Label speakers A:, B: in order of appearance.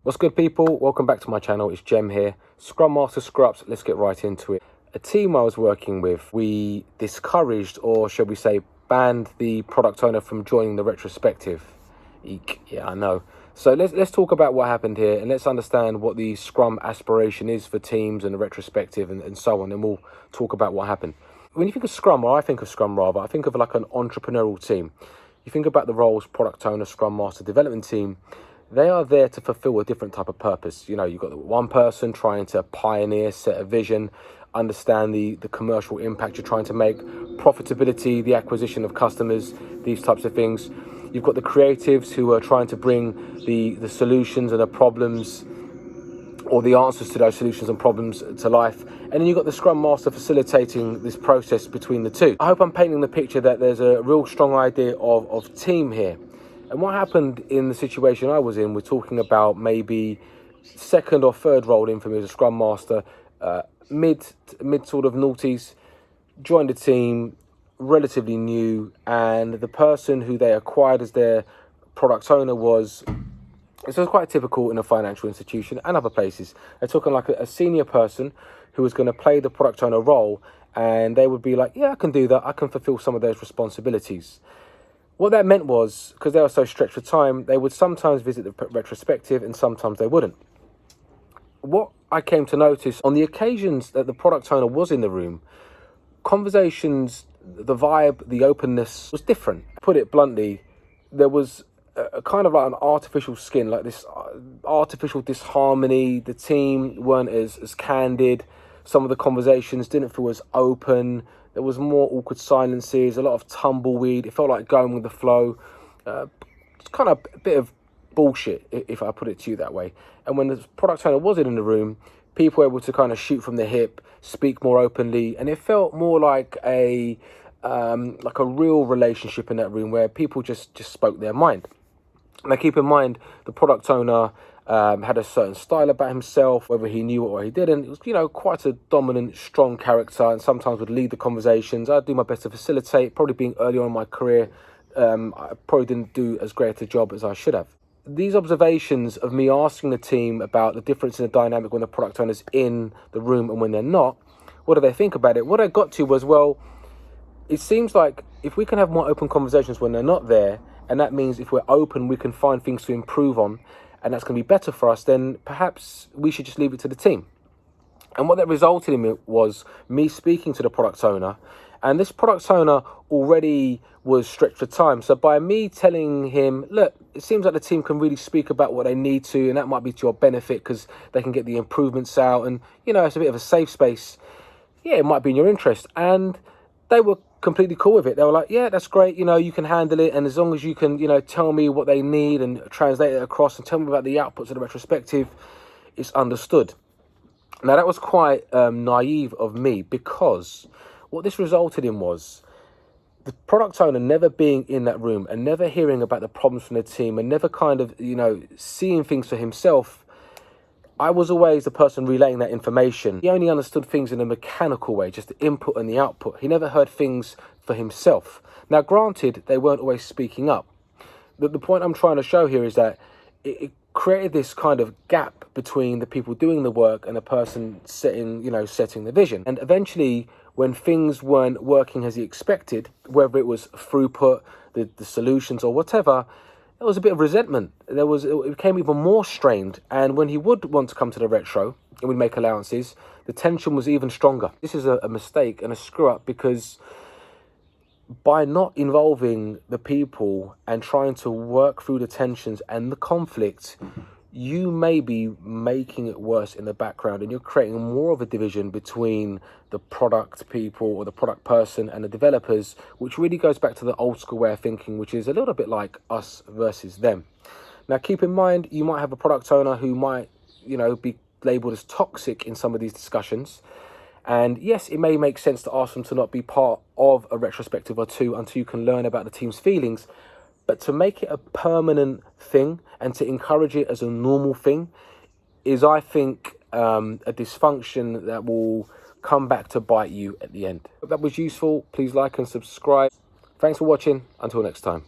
A: What's good, people? Welcome back to my channel. It's Jem here. ScrumMaster Scrups. Let's get right into it. A team I was working with, we discouraged, or shall we say, banned the product owner from joining the retrospective. Eek. Yeah, I know. So let's talk about what happened here, and let's understand what the Scrum aspiration is for teams and the retrospective and so on. And we'll talk about what happened. When you think of Scrum, or I think of Scrum rather, I think of like an entrepreneurial team. You think about the roles: product owner, Scrum Master, development team. They are there to fulfill a different type of purpose. You know, you've got one person trying to pioneer, set a vision, understand the commercial impact you're trying to make, profitability, the acquisition of customers, these types of things. You've got the creatives who are trying to bring the solutions and the problems, or the answers to those solutions and problems, to life. And then you've got the Scrum Master facilitating this process between the two. I hope I'm painting the picture that there's a real strong idea of team here. And what happened in the situation I was in, we're talking about maybe second or third role in for me as a Scrum Master, mid sort of noughties, joined the team, relatively new, and the person who they acquired as their product owner was, this was quite typical in a financial institution and other places. They took on like a senior person who was going to play the product owner role, and they would be like, yeah, I can do that. I can fulfill some of those responsibilities. What that meant was, because they were so stretched for time, they would sometimes visit the retrospective and sometimes they wouldn't. What I came to notice on the occasions that the product owner was in the room, conversations, the vibe, the openness was different. Put it bluntly, there was a kind of like an artificial skin, like this artificial disharmony. The team weren't as candid. Some of the conversations didn't feel as open. There was more awkward silences, a lot of tumbleweed. It felt like going with the flow. It's kind of a bit of bullshit, if I put it to you that way. And when the product owner wasn't in the room, people were able to kind of shoot from the hip, speak more openly, and it felt more like a real relationship in that room where people just spoke their mind. Now, keep in mind, the product owner had a certain style about himself, whether he knew it or he didn't. It was, you know, quite a dominant, strong character, and sometimes would lead the conversations. I'd do my best to facilitate. Probably being early on in my career, I probably didn't do as great a job as I should have. These observations of me asking the team about the difference in the dynamic when the product owner's in the room and when they're not, what do they think about it? What I got to was, well, it seems like if we can have more open conversations when they're not there, and that means if we're open, we can find things to improve on, and that's going to be better for us, then perhaps we should just leave it to the team. And what that resulted in was me speaking to the product owner, and this product owner already was stretched for time. So by me telling him, look, it seems like the team can really speak about what they need to, and that might be to your benefit because they can get the improvements out, and, you know, it's a bit of a safe space. Yeah, it might be in your interest. And they were completely cool with it. They were like, yeah, that's great, you know, you can handle it, and as long as you can, you know, tell me what they need and translate it across and tell me about the outputs of the retrospective, it's understood. Now, that was quite naive of me, because what this resulted in was the product owner never being in that room and never hearing about the problems from the team and never kind of, you know, seeing things for himself. I was always the person relaying that information. He only understood things in a mechanical way, just the input and the output. He never heard things for himself. Now, granted, they weren't always speaking up. But the point I'm trying to show here is that it created this kind of gap between the people doing the work and the person setting the vision. And eventually, when things weren't working as he expected, whether it was throughput, the solutions or whatever, there was a bit of resentment. It became even more strained. And when he would want to come to the retro and we'd make allowances, the tension was even stronger. This is a mistake and a screw up, because by not involving the people and trying to work through the tensions and the conflict, you may be making it worse in the background, and you're creating more of a division between the product people or the product person and the developers, which really goes back to the old school way of thinking, which is a little bit like us versus them. Now, keep in mind, you might have a product owner who might, you know, be labeled as toxic in some of these discussions. And yes, it may make sense to ask them to not be part of a retrospective or two until you can learn about the team's feelings. But to make it a permanent thing and to encourage it as a normal thing is, I think, a dysfunction that will come back to bite you at the end. If that was useful, please like and subscribe. Thanks for watching. Until next time.